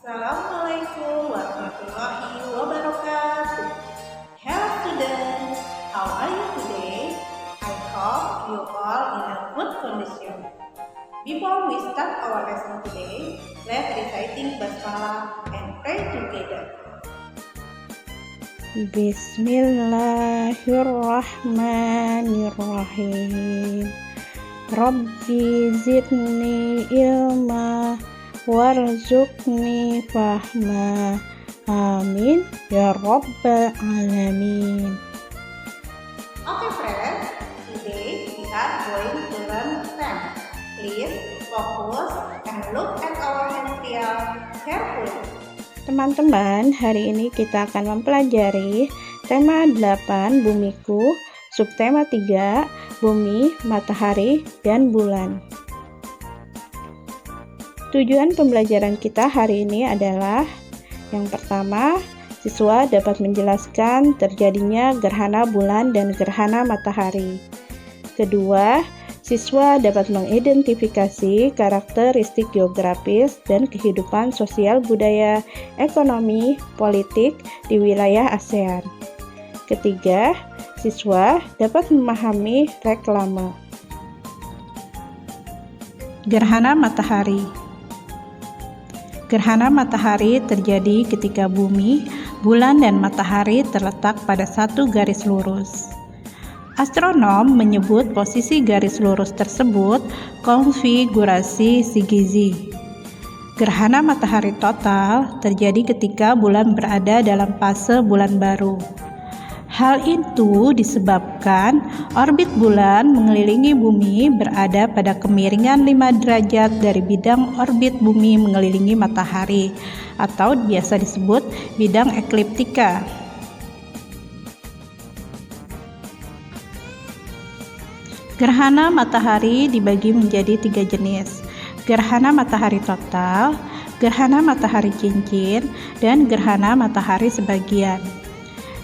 Assalamualaikum warahmatullahi wabarakatuh. Hello students, how are you today? I hope you all in a good condition. Before we start our lesson today, let's reciting basmalah and pray together. Bismillahirrahmanirrahim. Rabbi zidni ilma warzuqni fahma. Amin ya rabbal alamin. Okay friends, today we are going to learn math. Please focus and look at our material carefully. Teman-teman, hari ini kita akan mempelajari tema 8 bumiku, subtema 3 bumi, matahari, dan bulan. Tujuan pembelajaran kita hari ini adalah yang pertama, siswa dapat menjelaskan terjadinya gerhana bulan dan gerhana matahari. Kedua, siswa dapat mengidentifikasi karakteristik geografis dan kehidupan sosial budaya, ekonomi, politik di wilayah ASEAN. Ketiga, siswa dapat memahami reklame. Gerhana matahari. Gerhana matahari terjadi ketika bumi, bulan, dan matahari terletak pada satu garis lurus. Astronom menyebut posisi garis lurus tersebut konfigurasi Gizi. Gerhana matahari total terjadi ketika bulan berada dalam fase bulan baru. Hal itu disebabkan orbit bulan mengelilingi bumi berada pada kemiringan 5 derajat dari bidang orbit bumi mengelilingi matahari, atau biasa disebut bidang ekliptika. Gerhana matahari dibagi menjadi 3 jenis: gerhana matahari total, gerhana matahari cincin, dan gerhana matahari sebagian.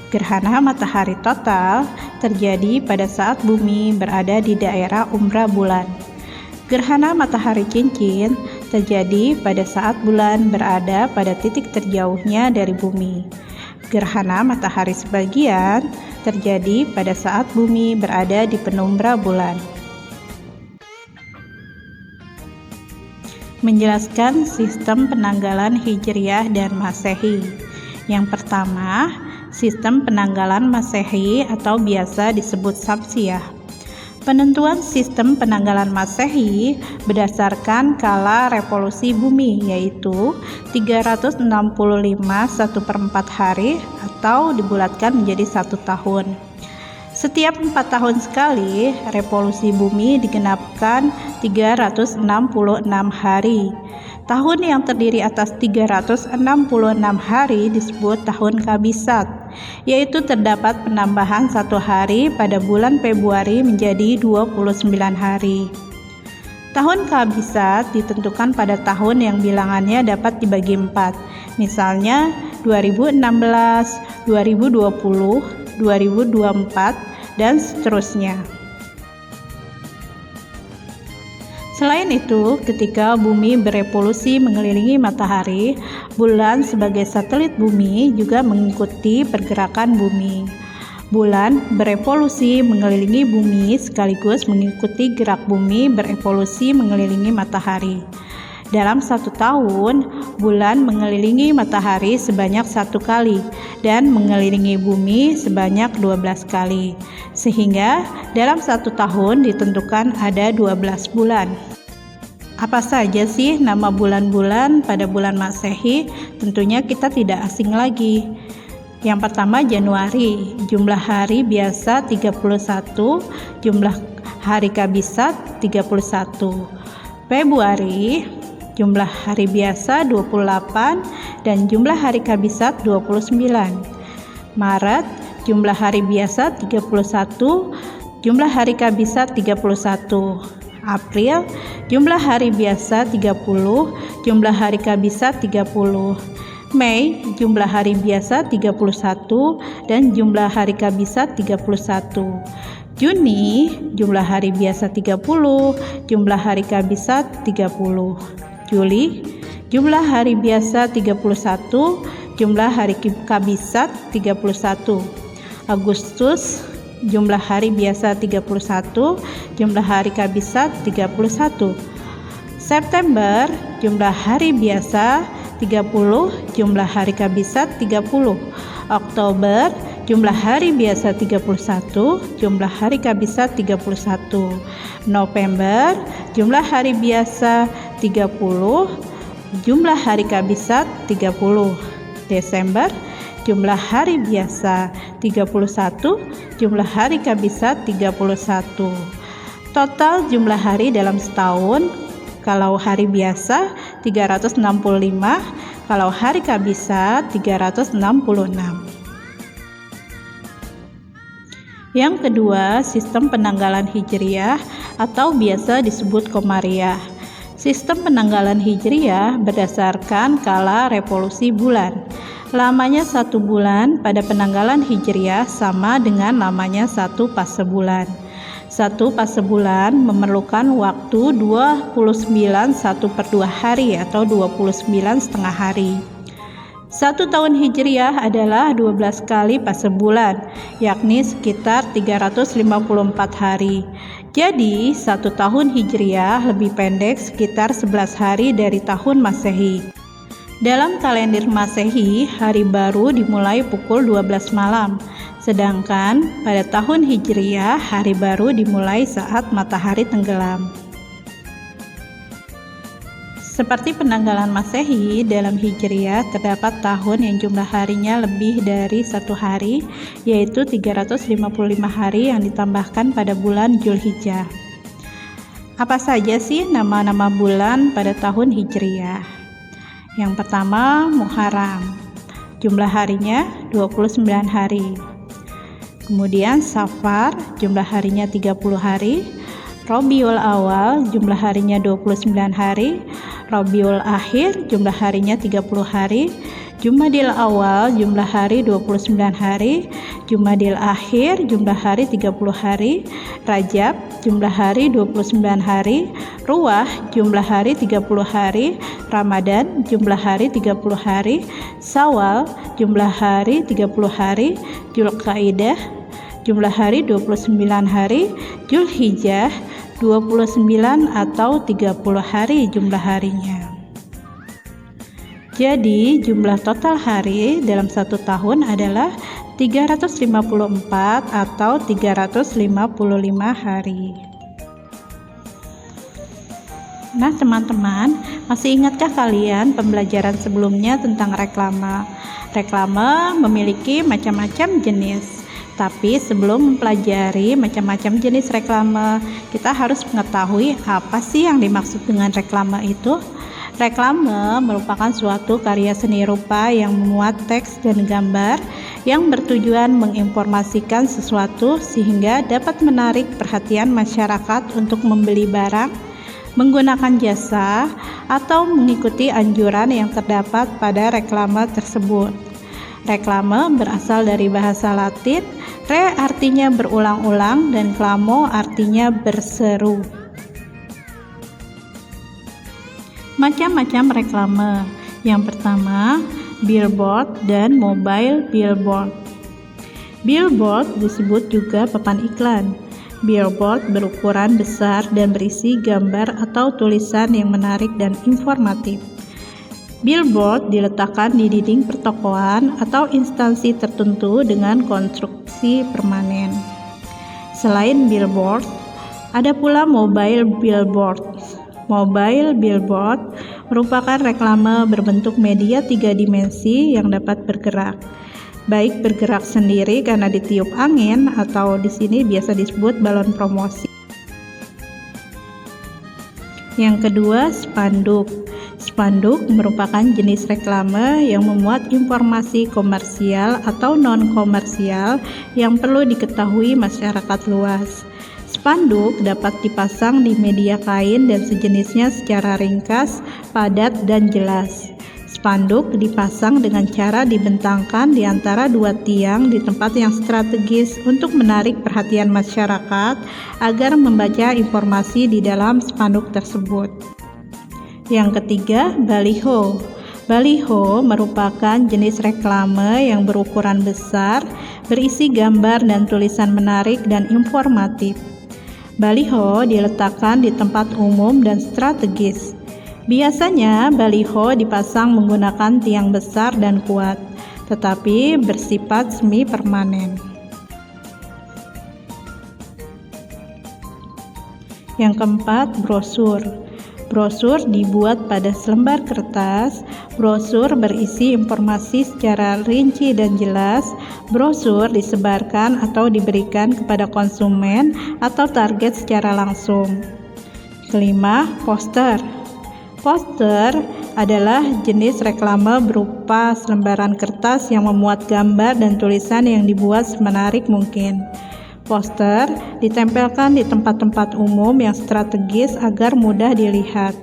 Gerhana matahari total terjadi pada saat bumi berada di daerah umbra bulan. Gerhana matahari cincin terjadi pada saat bulan berada pada titik terjauhnya dari bumi. Gerhana matahari sebagian terjadi pada saat bumi berada di penumbra bulan. Menjelaskan sistem penanggalan Hijriyah dan Masehi. Yang pertama, sistem penanggalan Masehi atau biasa disebut Syamsiyah. Penentuan sistem penanggalan Masehi berdasarkan kala revolusi bumi, yaitu 365 1/4 hari atau dibulatkan menjadi 1 tahun. Setiap 4 tahun sekali, revolusi bumi digenapkan 366 hari. Tahun yang terdiri atas 366 hari disebut tahun Kabisat, yaitu terdapat penambahan 1 hari pada bulan Februari menjadi 29 hari. Tahun Kabisat ditentukan pada tahun yang bilangannya dapat dibagi 4, misalnya 2016, 2020, 2024, dan seterusnya. Selain itu, ketika bumi berevolusi mengelilingi matahari, bulan sebagai satelit bumi juga mengikuti pergerakan bumi. Bulan berevolusi mengelilingi bumi sekaligus mengikuti gerak bumi berevolusi mengelilingi matahari. Dalam 1 tahun, bulan mengelilingi matahari sebanyak 1 kali dan mengelilingi bumi sebanyak 12 kali, sehingga dalam 1 tahun ditentukan ada 12 bulan. Apa saja sih nama bulan-bulan pada bulan Masehi? Tentunya kita tidak asing lagi. Yang pertama, Januari, jumlah hari biasa 31, jumlah hari kabisat 31. Februari, jumlah hari biasa 28 dan jumlah hari kabisat 29. Maret, jumlah hari biasa 31, jumlah hari kabisat 31. April, jumlah hari biasa 30, jumlah hari kabisat 30. Mei, jumlah hari biasa 31 dan jumlah hari kabisat 31. Juni, jumlah hari biasa 30, jumlah hari kabisat 30. Juli, Jumlah hari biasa 31, jumlah hari kabisat 31. Agustus, jumlah hari biasa 31, jumlah hari kabisat 31. September, jumlah hari biasa 30, jumlah hari kabisat 30. Oktober, jumlah hari biasa 31, jumlah hari kabisat 31. November, jumlah hari biasa 30, jumlah hari kabisat 30. Desember, jumlah hari biasa 31, jumlah hari kabisat 31. Total jumlah hari dalam setahun, kalau hari biasa 365, kalau hari kabisat 366. Yang kedua, sistem penanggalan Hijriyah atau biasa disebut Qamariyah. Sistem penanggalan Hijriyah berdasarkan kala revolusi bulan. Lamanya 1 bulan pada penanggalan Hijriyah sama dengan lamanya 1 fase bulan. 1 fase bulan memerlukan waktu 29 1/2 hari atau 29 setengah hari. 1 tahun Hijriyah adalah 12 kali fase bulan, yakni sekitar 354 hari. Jadi 1 tahun Hijriyah lebih pendek sekitar 11 hari dari tahun Masehi. Dalam kalender Masehi, hari baru dimulai pukul 12 malam, sedangkan pada tahun Hijriyah, hari baru dimulai saat matahari tenggelam. Seperti penanggalan Masehi, dalam Hijriyah terdapat tahun yang jumlah harinya lebih dari 1 hari, yaitu 355 hari yang ditambahkan pada bulan Zulhijjah. Apa saja sih nama-nama bulan pada tahun Hijriyah? Yang pertama, Muharram. Jumlah harinya 29 hari. Kemudian Safar, jumlah harinya 30 hari. Rabiul Awal, jumlah harinya 29 hari. Rabiul Akhir, jumlah harinya 30 hari. Jumadil Awal, jumlah hari 29 hari. Jumadil Akhir, jumlah hari 30 hari. Rajab, jumlah hari 29 hari. Ruwah, jumlah hari 30 hari. Ramadan, jumlah hari 30 hari. Syawal, jumlah hari 30 hari. Dzulqa'dah, jumlah hari 29 hari. Zulhijjah, 29 atau 30 hari jumlah harinya. Jadi jumlah total hari dalam 1 tahun adalah 354 atau 355 hari. Nah teman-teman, masih ingatkah kalian pembelajaran sebelumnya tentang reklame? Reklame memiliki macam-macam jenis. Tapi sebelum mempelajari macam-macam jenis reklame, kita harus mengetahui apa sih yang dimaksud dengan reklame itu. Reklame merupakan suatu karya seni rupa yang memuat teks dan gambar yang bertujuan menginformasikan sesuatu sehingga dapat menarik perhatian masyarakat untuk membeli barang, menggunakan jasa, atau mengikuti anjuran yang terdapat pada reklame tersebut. Reklame berasal dari bahasa Latin, re artinya berulang-ulang dan klamo artinya berseru. Macam-macam reklame. Yang pertama, billboard dan mobile billboard. Billboard disebut juga papan iklan. Billboard berukuran besar dan berisi gambar atau tulisan yang menarik dan informatif. Billboard diletakkan di dinding pertokoan atau instansi tertentu dengan konstruksi permanen. Selain billboard, ada pula mobile billboard. Mobile billboard merupakan reklame berbentuk media 3 dimensi yang dapat bergerak. Baik bergerak sendiri karena ditiup angin atau di sini biasa disebut balon promosi. Yang kedua, spanduk. Spanduk merupakan jenis reklame yang memuat informasi komersial atau non-komersial yang perlu diketahui masyarakat luas. Spanduk dapat dipasang di media kain dan sejenisnya secara ringkas, padat, dan jelas. Spanduk dipasang dengan cara dibentangkan di antara 2 tiang di tempat yang strategis untuk menarik perhatian masyarakat agar membaca informasi di dalam spanduk tersebut. Yang ketiga, baliho. Baliho merupakan jenis reklame yang berukuran besar, berisi gambar dan tulisan menarik dan informatif. Baliho diletakkan di tempat umum dan strategis. Biasanya baliho dipasang menggunakan tiang besar dan kuat, tetapi bersifat semi permanen. Yang keempat, brosur. Brosur dibuat pada selembar kertas. Brosur berisi informasi secara rinci dan jelas. Brosur disebarkan atau diberikan kepada konsumen atau target secara langsung. Kelima, poster. Poster adalah jenis reklame berupa selembaran kertas yang memuat gambar dan tulisan yang dibuat semenarik mungkin. Poster ditempelkan di tempat-tempat umum yang strategis agar mudah dilihat.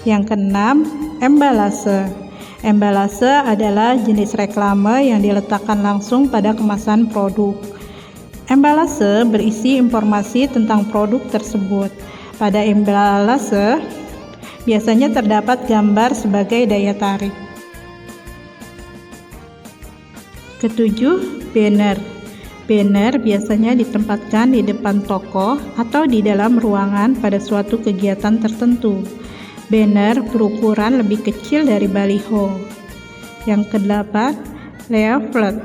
Yang keenam, embalase. Embalase adalah jenis reklame yang diletakkan langsung pada kemasan produk. Embalase berisi informasi tentang produk tersebut. Pada embalase biasanya terdapat gambar sebagai daya tarik. Ketujuh, banner. Banner biasanya ditempatkan di depan toko atau di dalam ruangan pada suatu kegiatan tertentu. Banner berukuran lebih kecil dari baliho. Yang kedelapan, leaflet.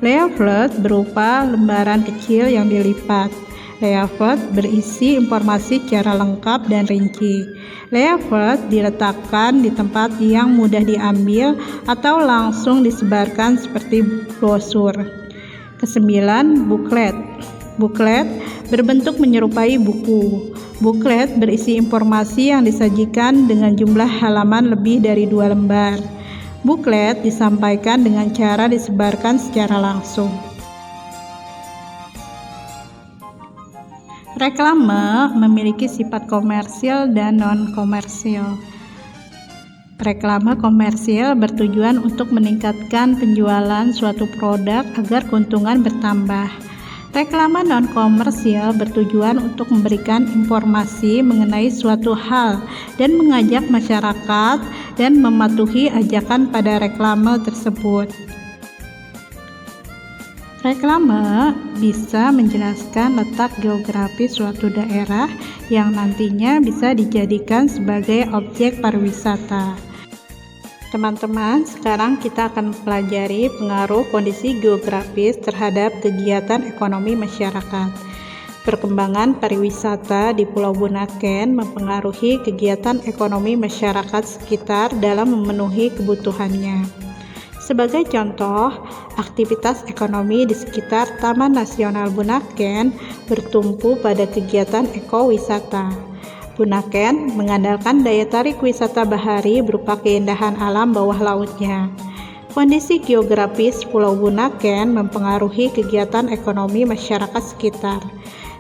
Leaflet berupa lembaran kecil yang dilipat. Leaflet berisi informasi secara lengkap dan rinci. Leaflet diletakkan di tempat yang mudah diambil atau langsung disebarkan seperti brosur. Kesembilan, buklet. Buklet berbentuk menyerupai buku. Buklet berisi informasi yang disajikan dengan jumlah halaman lebih dari 2 lembar. Buklet disampaikan dengan cara disebarkan secara langsung. Reklame memiliki sifat komersil dan non-komersil. Reklame komersil bertujuan untuk meningkatkan penjualan suatu produk agar keuntungan bertambah. Reklame non-komersil bertujuan untuk memberikan informasi mengenai suatu hal dan mengajak masyarakat dan mematuhi ajakan pada reklame tersebut. Reklame bisa menjelaskan letak geografis suatu daerah yang nantinya bisa dijadikan sebagai objek pariwisata. Teman-teman, sekarang kita akan mempelajari pengaruh kondisi geografis terhadap kegiatan ekonomi masyarakat. Perkembangan pariwisata di Pulau Bunaken mempengaruhi kegiatan ekonomi masyarakat sekitar dalam memenuhi kebutuhannya. Sebagai contoh, aktivitas ekonomi di sekitar Taman Nasional Bunaken bertumpu pada kegiatan ekowisata. Bunaken mengandalkan daya tarik wisata bahari berupa keindahan alam bawah lautnya. Kondisi geografis Pulau Bunaken mempengaruhi kegiatan ekonomi masyarakat sekitar.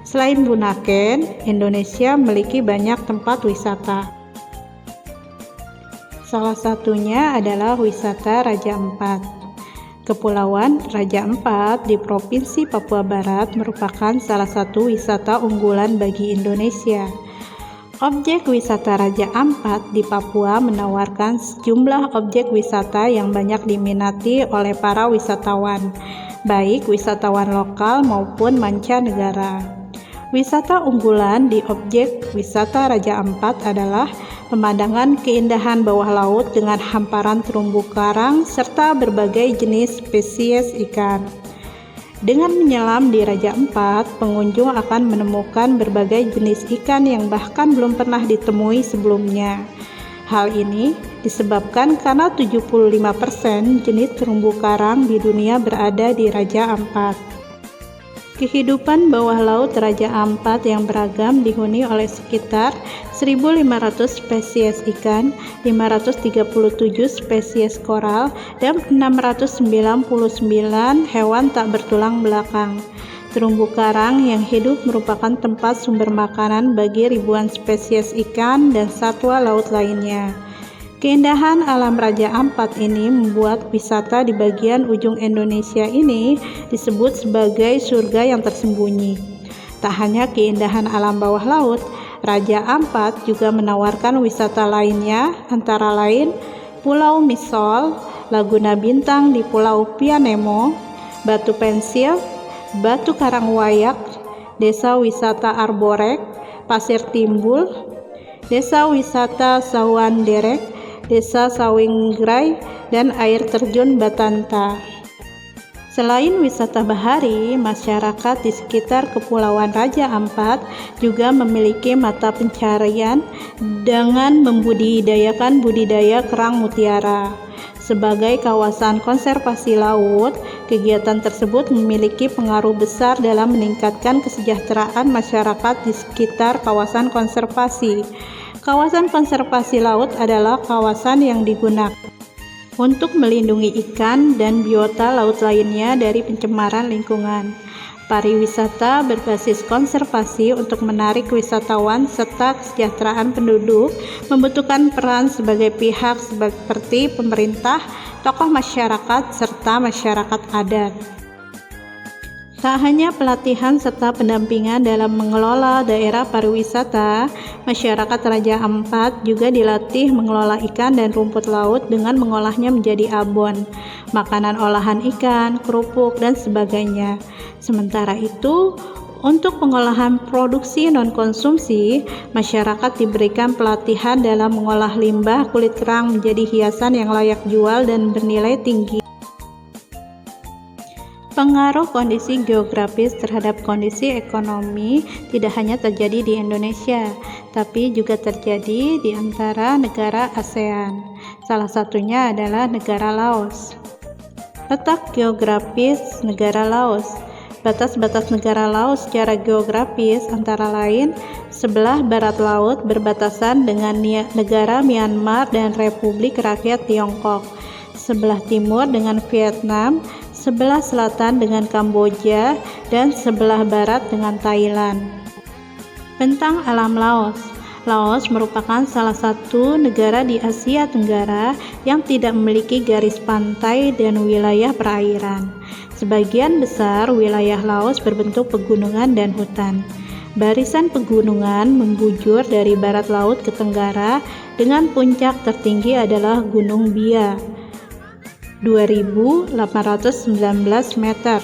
Selain Bunaken, Indonesia memiliki banyak tempat wisata. Salah satunya adalah wisata Raja Ampat. Kepulauan Raja Ampat di Provinsi Papua Barat merupakan salah satu wisata unggulan bagi Indonesia. Objek wisata Raja Ampat di Papua menawarkan sejumlah objek wisata yang banyak diminati oleh para wisatawan, baik wisatawan lokal maupun mancanegara. Wisata unggulan di objek wisata Raja Ampat adalah pemandangan keindahan bawah laut dengan hamparan terumbu karang serta berbagai jenis spesies ikan. Dengan menyelam di Raja Ampat, pengunjung akan menemukan berbagai jenis ikan yang bahkan belum pernah ditemui sebelumnya. Hal ini disebabkan karena 75% jenis terumbu karang di dunia berada di Raja Ampat. Kehidupan bawah laut Raja Ampat yang beragam dihuni oleh sekitar 1.500 spesies ikan, 537 spesies koral, dan 699 hewan tak bertulang belakang. Terumbu karang yang hidup merupakan tempat sumber makanan bagi ribuan spesies ikan dan satwa laut lainnya. Keindahan alam Raja Ampat ini membuat wisata di bagian ujung Indonesia ini disebut sebagai surga yang tersembunyi. Tak hanya keindahan alam bawah laut, Raja Ampat juga menawarkan wisata lainnya, antara lain Pulau Misol, Laguna Bintang di Pulau Pianemo, Batu Pensil, Batu Karangwayak, Desa Wisata Arborek, Pasir Timbul, Desa Wisata Sawan Derek, Desa Sawinggrai, dan air terjun Batanta. Selain wisata bahari, masyarakat di sekitar Kepulauan Raja Ampat juga memiliki mata pencarian dengan membudidayakan budidaya kerang mutiara. Sebagai kawasan konservasi laut, kegiatan tersebut memiliki pengaruh besar dalam meningkatkan kesejahteraan masyarakat di sekitar kawasan konservasi. Kawasan konservasi laut adalah kawasan yang digunakan untuk melindungi ikan dan biota laut lainnya dari pencemaran lingkungan. Pariwisata berbasis konservasi untuk menarik wisatawan serta kesejahteraan penduduk membutuhkan peran sebagai pihak seperti pemerintah, tokoh masyarakat, serta masyarakat adat. Tak hanya pelatihan serta pendampingan dalam mengelola daerah pariwisata, masyarakat Raja Ampat juga dilatih mengelola ikan dan rumput laut dengan mengolahnya menjadi abon, makanan olahan ikan, kerupuk, dan sebagainya. Sementara itu, untuk pengolahan produksi non-konsumsi, masyarakat diberikan pelatihan dalam mengolah limbah kulit kerang menjadi hiasan yang layak jual dan bernilai tinggi. Pengaruh kondisi geografis terhadap kondisi ekonomi tidak hanya terjadi di Indonesia, tapi juga terjadi di antara negara ASEAN. Salah satunya adalah negara Laos. Letak geografis negara Laos. Batas-batas negara Laos secara geografis antara lain sebelah barat laut berbatasan dengan negara Myanmar dan Republik Rakyat Tiongkok, sebelah timur dengan Vietnam, sebelah selatan dengan Kamboja, dan sebelah barat dengan Thailand. Bentang alam Laos. Laos merupakan salah satu negara di Asia Tenggara yang tidak memiliki garis pantai dan wilayah perairan. Sebagian besar wilayah Laos berbentuk pegunungan dan hutan. Barisan pegunungan membujur dari barat laut ke tenggara dengan puncak tertinggi adalah Gunung Bia, 2.819 meter.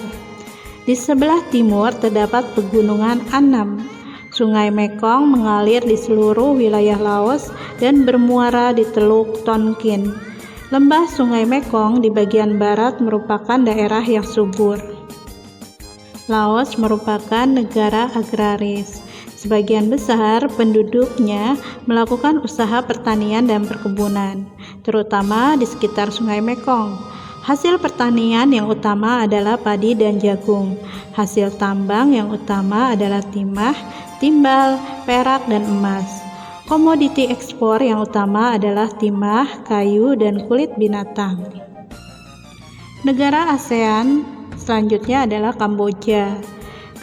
Di sebelah timur terdapat pegunungan Annam. Sungai Mekong mengalir di seluruh wilayah Laos dan bermuara di Teluk Tonkin. Lembah Sungai Mekong di bagian barat merupakan daerah yang subur. Laos merupakan negara agraris. Sebagian besar penduduknya melakukan usaha pertanian dan perkebunan, terutama di sekitar Sungai Mekong. Hasil pertanian yang utama adalah padi dan jagung. Hasil tambang yang utama adalah timah, timbal, perak, dan emas. Komoditi ekspor yang utama adalah timah, kayu, dan kulit binatang. Negara ASEAN selanjutnya adalah Kamboja.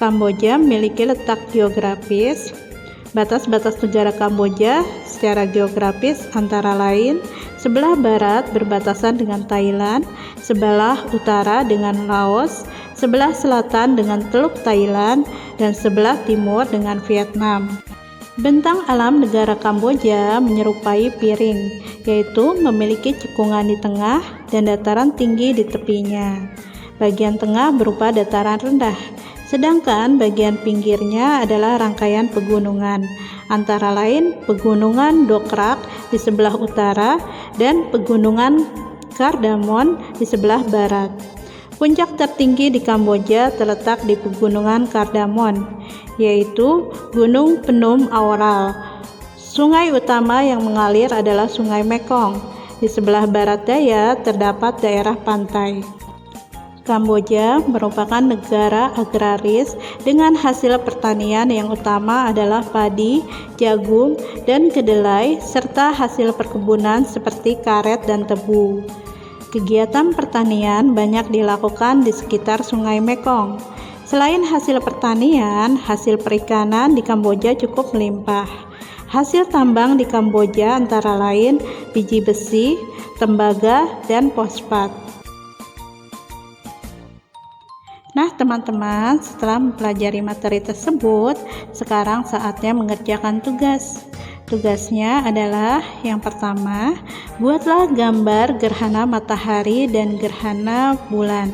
Kamboja memiliki letak geografis. Batas-batas negara Kamboja secara geografis antara lain sebelah barat berbatasan dengan Thailand, sebelah utara dengan Laos, sebelah selatan dengan Teluk Thailand, dan sebelah timur dengan Vietnam. Bentang alam negara Kamboja menyerupai piring, yaitu memiliki cekungan di tengah dan dataran tinggi di tepinya. Bagian tengah berupa dataran rendah, sedangkan bagian pinggirnya adalah rangkaian pegunungan, antara lain Pegunungan Dokrak di sebelah utara dan Pegunungan Kardamon di sebelah barat. Puncak tertinggi di Kamboja terletak di Pegunungan Kardamon, yaitu Gunung Penum Aural. Sungai utama yang mengalir adalah Sungai Mekong. Di sebelah barat daya terdapat daerah pantai. Kamboja merupakan negara agraris dengan hasil pertanian yang utama adalah padi, jagung, dan kedelai, serta hasil perkebunan seperti karet dan tebu. Kegiatan pertanian banyak dilakukan di sekitar Sungai Mekong. Selain hasil pertanian, hasil perikanan di Kamboja cukup melimpah. Hasil tambang di Kamboja antara lain biji besi, tembaga, dan fosfat. Nah, teman-teman, setelah mempelajari materi tersebut, sekarang saatnya mengerjakan tugas. Tugasnya adalah yang pertama, buatlah gambar gerhana matahari dan gerhana bulan.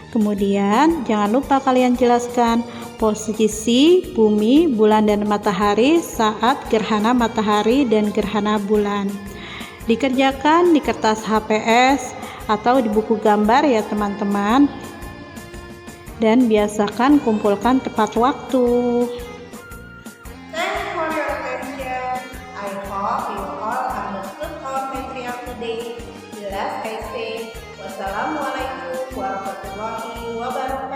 Kemudian, jangan lupa kalian jelaskan posisi bumi, bulan, dan matahari saat gerhana matahari dan gerhana bulan. Dikerjakan di kertas HPS atau di buku gambar ya teman-teman. Dan biasakan kumpulkan tepat waktu. Thanks for your attention. I hope you all understood our material today. The last I say, wassalamualaikum warahmatullahi wabarakatuh.